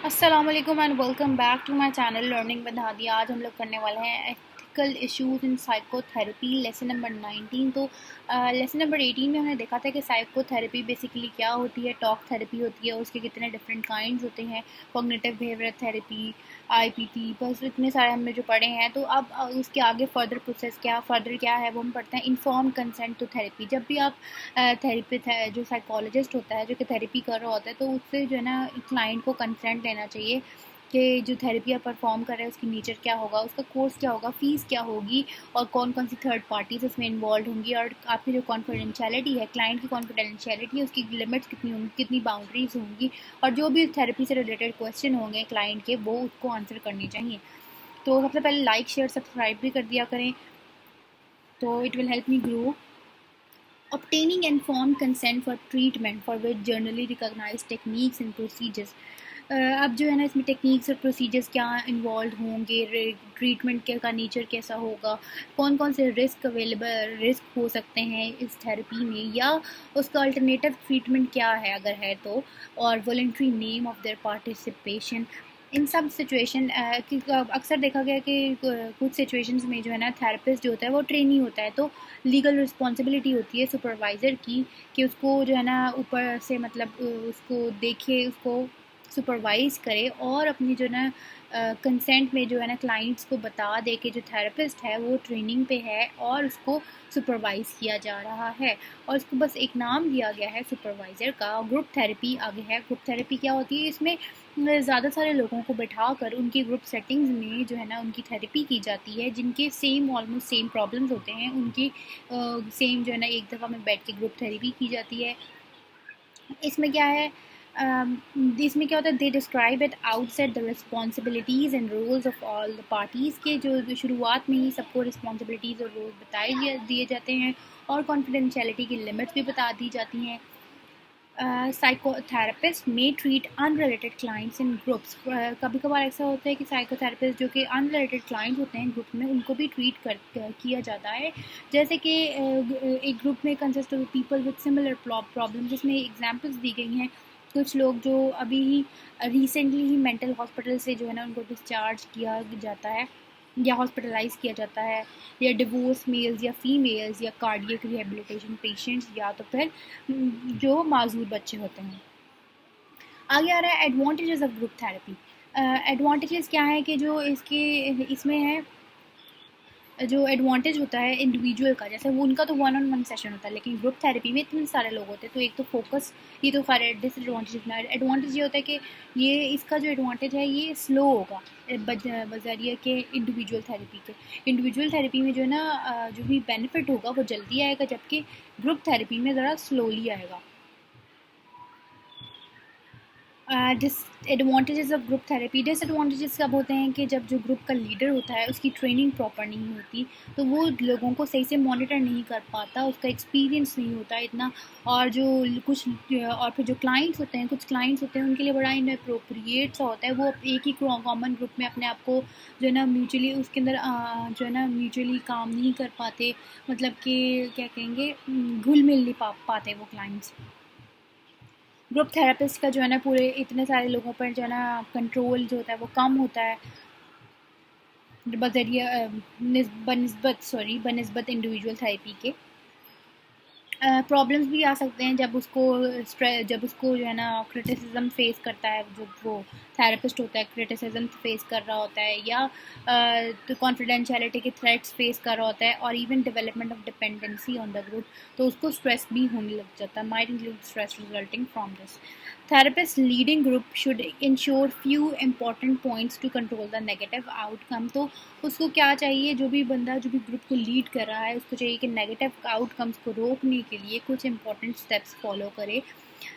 अस्सलाम वालेकुम and welcome back to my channel learning with Hadi. आज हम लोग करने वाले हैं ethical issues in psychotherapy lesson number 19। तो लेसन नंबर 18 में हमने देखा था कि साइकोथेरेपी बेसिकली क्या होती है, टॉक थेरेपी होती है, उसके कितने डिफरेंट काइंड्स होते हैं, कॉग्निटिव बिहेवियर थेरेपी, आईपीटी, बस इतने सारे हमने जो पढ़े हैं। तो अब उसके आगे फर्दर प्रोसेस फर्दर क्या है वो हम पढ़ते हैं। Informed consent to therapy. जब भी आप थेरेपिस्ट है, जो साइकोलॉजिस्ट होता है, जो कि थेरेपी कर रहा होता है, तो उससे जो है ना क्लाइंट को कंसेंट लेना चाहिए कि जो थेरेपी आप परफॉर्म कर रहे हैं उसकी नेचर क्या होगा, उसका कोर्स क्या होगा, फ़ीस क्या होगी, और कौन कौन सी थर्ड पार्टीज उसमें इन्वॉल्व होंगी, और आपकी जो कॉन्फिडेंशियलिटी है, क्लाइंट की कॉन्फिडेंशियलिटी है, उसकी लिमिट्स कितनी होंगी, कितनी बाउंड्रीज होंगी, और जो भी थेरेपी से रिलेटेड क्वेश्चन होंगे क्लाइंट के, वो उसको आंसर करने चाहिए। तो सबसे पहले लाइक शेयर सब्सक्राइब भी कर दिया करें, तो it will help me grow. Obtaining informed consent for treatment for which generally recognized techniques and procedures। अब जो है ना इसमें टेक्निक्स और प्रोसीजर्स क्या इन्वॉल्व होंगे, ट्रीटमेंट के का नेचर कैसा होगा, कौन कौन से रिस्क हो सकते हैं इस थेरेपी में, या उसका अल्टरनेटिव ट्रीटमेंट क्या है अगर है तो, और voluntary name of their participation. इन सब सिचुएशन अक्सर देखा गया कि कुछ सिचुएशंस में जो है ना थेरेपिस्ट जो होता है वो ट्रेनी होता है, तो लीगल रिस्पॉन्सिबिलिटी होती है सुपरवाइज़र की कि उसको जो है ना ऊपर से मतलब उसको देखे, उसको सुपरवाइज़ करे, और अपनी जो ना कंसेंट में जो है ना क्लाइंट्स को बता दे कि जो थेरेपिस्ट है वो ट्रेनिंग पे है और उसको सुपरवाइज़ किया जा रहा है, और उसको बस एक नाम दिया गया है सुपरवाइज़र का। ग्रुप थेरेपी आगे है। ग्रुप थेरेपी क्या होती है? इसमें ज़्यादा सारे लोगों को बैठा कर उनकी ग्रुप सेटिंग्स में जो है ना उनकी थेरेपी की जाती है, जिनके ऑलमोस्ट सेम प्रॉब्लम्स होते हैं, उनकी सेम जो है ना एक दफ़ा में बैठ के ग्रुप थेरेपी की जाती है। इसमें क्या है, इसमें क्या होता है, they describe it outset the responsibilities and roles of all the parties के, जो शुरुआत में ही सबको रिस्पॉन्सिबिलिटीज़ और रोल्स बताए दिए जाते हैं, और कॉन्फिडेंशियलिटी की लिमिट्स भी बता दी जाती हैं। Psychotherapist may treat unrelated clients in groups. कभी कभार ऐसा होता है कि साइकोथेरेपिस्ट जो कि अनरिलेटेड क्लाइंट्स होते हैं ग्रुप में, उनको भी किया जाता है। जैसे कि एक ग्रुप में consist of people with similar problem, जिसमें एग्जांपल्स दी गई हैं। कुछ लोग जो अभी ही रिसेंटली ही मेंटल हॉस्पिटल से जो है ना उनको डिस्चार्ज किया जाता है या हॉस्पिटलाइज किया जाता है, या डिवोर्स मेल्स या फीमेल्स, या कार्डियक रिहेबिलिटेशन पेशेंट्स, या तो फिर जो माजूर बच्चे होते हैं। आगे आ रहा है advantages of group therapy. Advantages क्या है कि जो इसमें है, जो एडवांटेज होता है इंडिविजुअल का, जैसे वो उनका तो वन ऑन वन सेशन होता है, लेकिन ग्रुप थेरेपी में इतने सारे लोग होते हैं, तो एक तो फोकस, ये तो सारे डिसएडवांटेज। एडवांटेज ये होता है कि ये इसका जो एडवांटेज है ये स्लो होगा बजरिए के इंडिविजुअल थेरेपी के। इंडिविजुअल थेरेपी में जो है ना जो भी बेनिफिट होगा वो जल्दी आएगा, जबकि ग्रुप थेरेपी में ज़रा स्लोली आएगा। Disadvantages of group therapy. Disadvantages कब होते हैं कि जब जो ग्रुप का लीडर होता है उसकी ट्रेनिंग प्रॉपर नहीं होती, तो वो लोगों को सही से मॉनिटर नहीं कर पाता, उसका एक्सपीरियंस नहीं होता इतना, और जो कुछ और फिर जो क्लाइंट्स होते हैं, कुछ क्लाइंट्स होते हैं उनके लिए बड़ा इनअप्रोप्रिएट सा होता है, वो एक ही कॉमन ग्रुप में अपने आप को जो है ना म्यूचुअली उसके अंदर जो है ना म्यूचुअली काम नहीं कर पाते, मतलब कि क्या कहेंगे, घुल मिल नहीं पाते वो क्लाइंट्स। ग्रुप थेरेपिस्ट का जो है ना पूरे इतने सारे लोगों पर जो है ना कंट्रोल जो होता है वो कम होता है, बजरिया बनस्बत इंडिविजुअल थेरेपी के। प्रॉब्लम्स भी आ सकते हैं जब उसको जो है ना क्रिटिसिज्म फेस करता है, जो वो थेरेपिस्ट होता है क्रिटिसिज्म फेस कर रहा होता है, या तो कॉन्फिडेंशियलिटी के थ्रेट्स फेस कर रहा होता है, और even development of dependency on the group, तो उसको स्ट्रेस भी होने लग जाता है, might include stress resulting from this. Therapist leading group should ensure few important points to control the negative outcome। तो उसको क्या चाहिए, जो भी बंदा जो भी ग्रुप को लीड कर रहा है उसको चाहिए कि नेगेटिव आउटकम्स को रोकने के लिए कुछ इंपॉर्टेंट स्टेप्स फॉलो करे,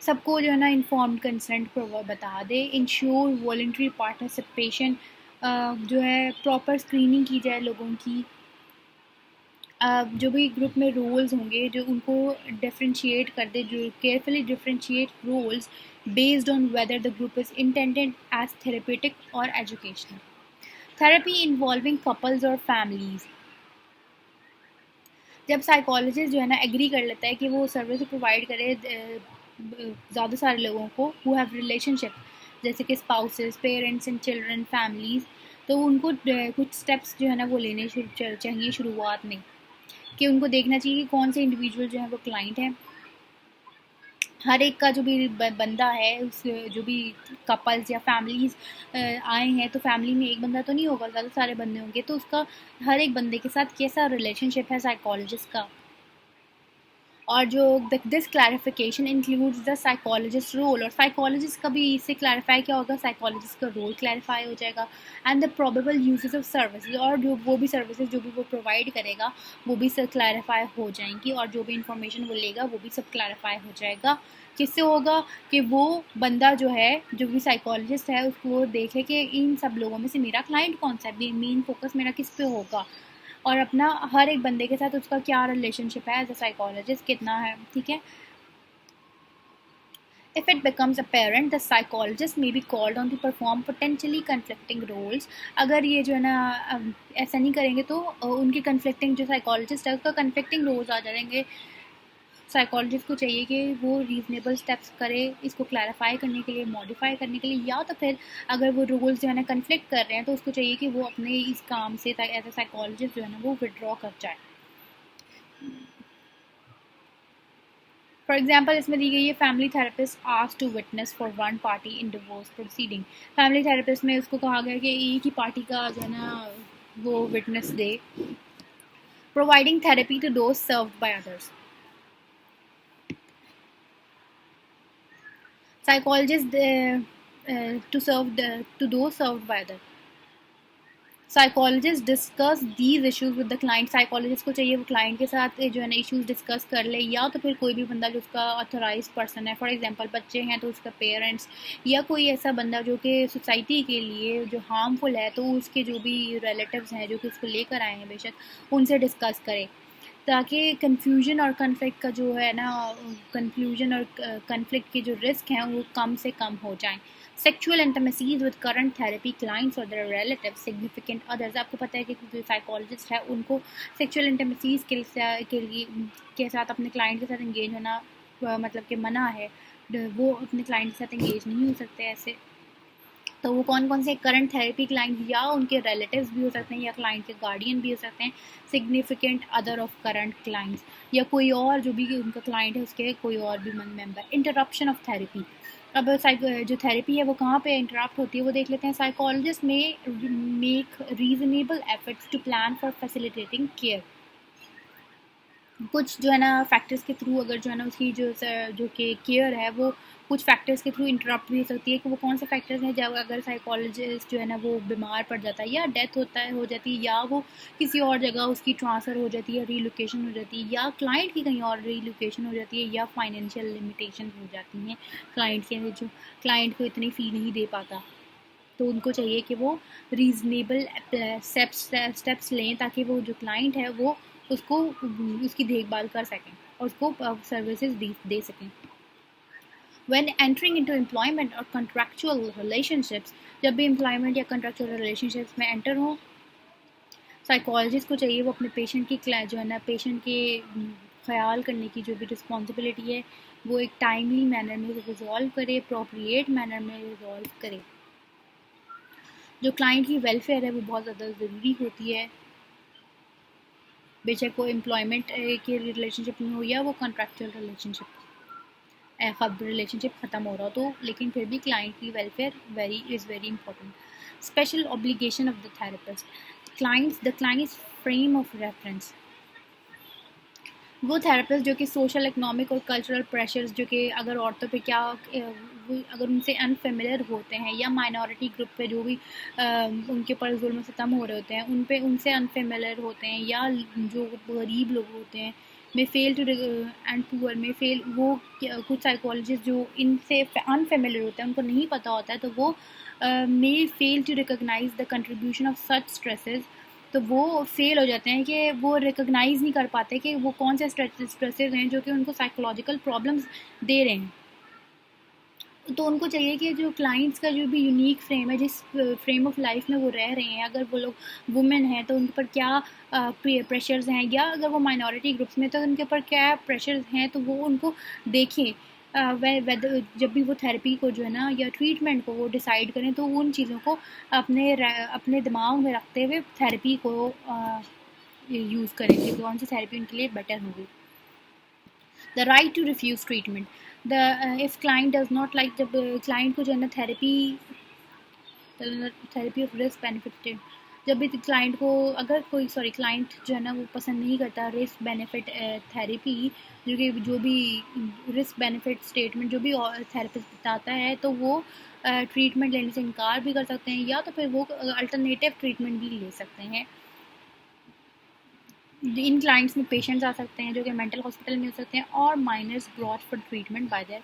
सबको जो है ना इन्फॉर्म्ड कंसेंट बता दे, इंश्योर वॉलंटरी पार्टिसिपेशन, जो है प्रॉपर स्क्रीनिंग की जाए लोगों की, जो भी ग्रुप में रोल्स होंगे जो उनको डिफ्रेंशिएट कर दे, जो carefully differentiate roles based on whether the group is intended as therapeutic और एजुकेशनल। थेरेपी इन्वॉल्विंग कपल्स और फैमिलीज। जब साइकोलॉजिस्ट जो है ना एग्री कर लेता है कि वो सर्विस प्रोवाइड करे ज़्यादा सारे लोगों को हु हैव रिलेशनशिप जैसे कि spouses, parents and children, families, तो उनको कुछ स्टेप्स जो है ना वो लेने चाहिए शुरुआत में, कि उनको देखना चाहिए कि कौन से इंडिविजुअल जो है वो क्लाइंट है। हर एक का जो भी बंदा है, उस जो भी कपल्स या फैमिलीज़ आए हैं, तो फैमिली में एक बंदा तो नहीं होगा, ज़्यादा सारे बंदे होंगे, तो उसका हर एक बंदे के साथ कैसा रिलेशनशिप है साइकोलॉजिस्ट का। और जो this clarification includes the psychologist role, और साइकोलॉजिस्ट का भी इससे क्लैरिफाई क्या होगा, साइकोलॉजिस्ट का रोल क्लैरिफाई हो जाएगा। And the probable uses of services, और जो वो भी सर्विसेज जो भी वो प्रोवाइड करेगा वो भी सब क्लैरिफाई हो जाएंगी, और जो भी इंफॉर्मेशन वो लेगा वो भी सब क्लैरिफाई हो जाएगा। किससे होगा, कि वो बंदा जो है, जो भी साइकोलॉजिस्ट है, उसको देखे कि इन सब लोगों में से मेरा क्लाइंट कौन सा है, मेन फोकस मेरा किस पे होगा, और अपना हर एक बंदे के साथ उसका क्या रिलेशनशिप है एज अ साइकोलॉजिस्ट, कितना है, ठीक है। If it becomes apparent, the psychologist may be called on to perform potentially conflicting roles. अगर ये जो है ना ऐसा नहीं करेंगे तो उनके conflicting, जो साइकोलॉजिस्ट है उसका conflicting roles आ जाएंगे। साइकोलॉजिस्ट को चाहिए कि वो रीजनेबल स्टेप्स करे इसको क्लैरिफाई करने के लिए, मॉडिफाई करने के लिए, या तो फिर अगर वो रूल्स जो है ना कन्फ्लिक्ट कर रहे हैं तो उसको चाहिए कि वो अपने इस काम से एज अ साइकोलॉजिस्ट जो है ना वो विड्रॉ कर जाए। फॉर एग्जाम्पल इसमें दी गई है, family therapist asked to witness for one party in divorce proceeding. Family therapist में उसको कहा गया कि एक ही पार्टी का जो है ना वो विटनेस दे। Providing therapy to those served by others, psychologists to those served by others. Psychologist discuss these issues with the client, psychologist को चाहिए वो क्लाइंट के साथ जो है ना इश्यूज डिस्कस कर ले, या तो फिर कोई भी बंदा जो उसका ऑथराइज पर्सन है, फॉर एग्जांपल बच्चे हैं तो उसका पेरेंट्स, या कोई ऐसा बंदा जो कि सोसाइटी के लिए जो हार्मफुल है, तो उसके जो भी रिलेटिव्स हैं जो कि उसको लेकर आए हैं बेशक, उनसे डिस्कस करे, ताकि कन्फ्यूजन और कन्फ्लिक्ट का जो है ना, कन्फ्यूजन और कन्फ्लिक्ट के जो रिस्क हैं वो कम से कम हो जाएं। Sexual intimacies with current therapy clients और देयर रिलेटिव्स, सिग्निफिकेंट अदर्स, आपको पता है कि जो साइकोलॉजिस्ट है उनको सेक्सुअल इंटीमेसीज के लिए के साथ अपने क्लाइंट के साथ एंगेज होना मतलब कि मना है, वो अपने क्लाइंट के साथ एंगेज नहीं हो सकते ऐसे। तो वो कौन कौन से करंट थेरेपी क्लाइंट या उनके रिलेटिव्स भी हो सकते हैं, या क्लाइंट के गार्डियन भी हो सकते हैं, significant other of current clients, या कोई और जो भी उनका क्लाइंट है उसके कोई और भी मेंबर। इंटरप्शन ऑफ थेरेपी, अब जो थेरेपी है वो कहाँ पे इंटरप्ट होती है वो देख लेते हैं। Psychologist may make reasonable efforts to plan for facilitating care, कुछ जो है ना फैक्टर्स के थ्रू अगर जो है ना उसकी जो कि केयर है वो कुछ फैक्टर्स के थ्रू इंटरप्ट भी हो सकती है, कि वो कौन से फैक्टर्स हैं, जब अगर साइकोलॉजिस्ट जो है ना वो बीमार पड़ जाता है, या डेथ हो जाती है, या वो किसी और जगह उसकी ट्रांसफ़र हो जाती है, रीलोकेशन हो जाती है, या क्लाइंट की कहीं और रीलोकेशन हो जाती है, या फाइनेंशियल लिमिटेशन हो जाती हैं क्लाइंट के, जो क्लाइंट को इतनी फ़ी नहीं दे पाता, तो उनको चाहिए कि वो रीजनेबल स्टेप्स लें ताकि वो जो क्लाइंट है वो उसको उसकी देखभाल कर सकें और उसको सर्विसेज दे सकें। When entering into employment or contractual relationships, जब भी employment या contractual relationships में enter हो, साइकोलॉजिस्ट को चाहिए वो अपने पेशेंट की जो है ना पेशेंट के ख्याल करने की जो भी रिस्पॉन्सिबिलिटी है वो एक टाइमली मैनर में रिजॉल्व करे, अप्रोप्रिएट मैनर में रिजॉल्व करे। जो क्लाइंट की वेलफेयर है वो बहुत ज़्यादा ज़रूरी होती है, बेशक वो एम्प्लॉयमेंट के रिलेशनशिप में हो या वो कॉन्ट्रैक्चुअल रिलेशनशिप ख़त्म हो रहा हो, तो लेकिन फिर भी क्लाइंट की welfare is very important. Special obligation of the therapist, the clients frame of reference, वो थेरेपिस्ट जो कि सोशल, इकोनॉमिक और कल्चरल प्रेशर्स जो कि अगर औरतों पे क्या अगर उनसे अनफेमिलियर होते हैं, या माइनॉरिटी ग्रुप पे जो भी उनके ऊपर जुल्म सितम हो रहे होते हैं उनसे अनफेमिलियर होते हैं, या जो गरीब लोग होते हैं may fail to and poor may fail, वो कुछ साइकोलॉजिस्ट जो इनसे अनफेमिलियर होते हैं उनको नहीं पता होता है, तो वो may fail to recognise the contribution of such stresses, तो वो फेल हो जाते हैं कि वो रिकोगनाइज़ नहीं कर पाते कि वो कौन से स्ट्रेसेस हैं जो कि उनको साइकोलॉजिकल प्रॉब्लम्स दे रहे हैं। तो उनको चाहिए कि जो क्लाइंट्स का जो भी यूनिक फ्रेम है, जिस फ्रेम ऑफ लाइफ में वो रह रहे हैं, अगर वो लोग वुमेन हैं तो उनके ऊपर क्या प्रेशर्स हैं, या अगर वो माइनॉरिटी ग्रुप्स में तो उनके ऊपर क्या प्रेशर्स हैं, तो वो उनको देखें जब भी वो थेरेपी को जो है ना या ट्रीटमेंट को वो डिसाइड करें तो उन चीज़ों को अपने दिमाग में रखते हुए थेरेपी को यूज़ करें कि कौन सी थेरेपी उनके लिए बेटर होगी। The right to refuse treatment, the if client does not like, जब क्लाइंट को जो है ना थेरेपी ऑफ रिस्क बेनिफिट, जब भी क्लाइंट को अगर कोई क्लाइंट जो है ना वो पसंद नहीं करता रिस्क बेनिफिट थेरेपी, जो भी रिस्क बेनिफिट स्टेटमेंट जो भी थेरेपिस्ट बताता है, तो वो ट्रीटमेंट लेने से इनकार भी कर सकते हैं या तो फिर वो अल्टरनेटिव ट्रीटमेंट भी ले सकते हैं। इन क्लाइंट्स में पेशेंट्स आ सकते हैं जो कि मेंटल हॉस्पिटल में हो सकते हैं, और minors brought for treatment by their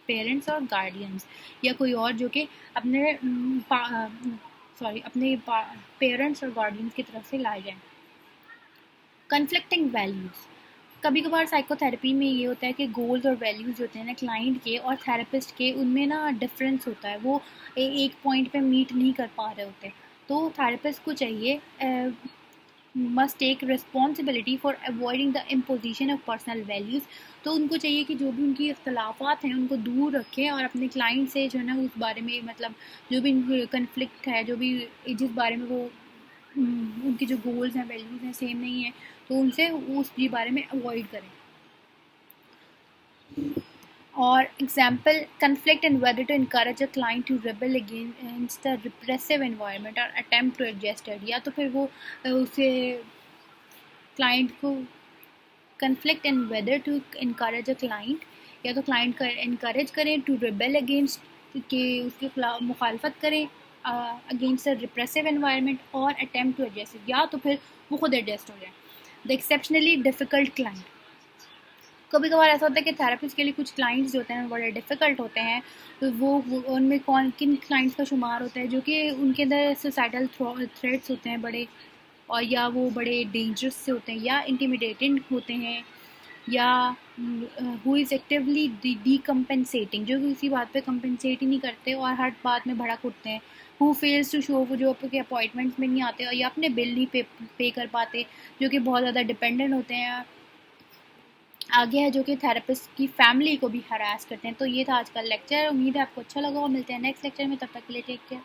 parents और गार्डियंस, या कोई और जो कि अपने पेरेंट्स और गार्डियंस की तरफ से लाए जाएं। कन्फ्लिक्टिंग वैल्यूज़, कभी कभार साइकोथेरेपी में ये होता है कि गोल्स और वैल्यूज़ होते हैं ना क्लाइंट के और थेरेपिस्ट के, उनमें ना डिफरेंस होता है, वो एक पॉइंट पे मीट नहीं कर पा रहे होते। तो थेरेपिस्ट को चाहिए must take responsibility for avoiding the imposition of personal values, तो उनको चाहिए कि जो भी उनकी इख्तलाफात हैं उनको दूर रखें और अपने क्लाइंट से जो है ना उस बारे में, मतलब जो भी कन्फ्लिक्ट है, जो भी जिस बारे में वो उनके जो गोल्स हैं वैल्यूज़ हैं सेम नहीं है, तो उनसे उस बारे में अवॉइड करें। और example, conflict in whether to encourage a client to rebel against the repressive environment or attempt to adjust it, या तो फिर वो उसे क्लाइंट को conflict in whether to encourage a client, या तो क्लाइंट का encourage करें to rebel against के उसके खिलाफ मुखालफत करें अगेंस्ट द रिप्रेसिव एनवायरनमेंट, और अटेम्प्ट टू एडजस्ट, या तो फिर वो खुद एडजस्ट हो जाए। द एक्सेप्शनली डिफ़िकल्ट क्लाइंट, कभी कभार ऐसा होता है कि थेरेपिस्ट के लिए कुछ क्लाइंट्स जो होते हैं बड़े डिफ़िकल्ट होते हैं, तो वो उनमें किन क्लाइंट्स का शुमार होता है जो कि उनके अंदर सुसाइडल थ्रेट्स होते हैं बड़े, और या वो बड़े डेंजरस से होते हैं या इंटिमिडेटिंग होते हैं, या हु इज़ एक्टिवली डीकम्पेंसेटिंग, जो कि किसी बात पे कंपेंसेट ही नहीं करते और हर बात में भड़क उठते हैं। हु फेल्स टू शो, जो आपके अपॉइंटमेंट्स में नहीं आते और या अपने बिल नहीं पे कर पाते, जो कि बहुत ज़्यादा डिपेंडेंट होते हैं। आगे है जो कि थेरेपिस्ट की फैमिली को भी हरास करते हैं। तो ये था आज का लेक्चर, उम्मीद है आपको अच्छा लगा और मिलते हैं नेक्स्ट लेक्चर में, तब तक के लिए टेक केयर।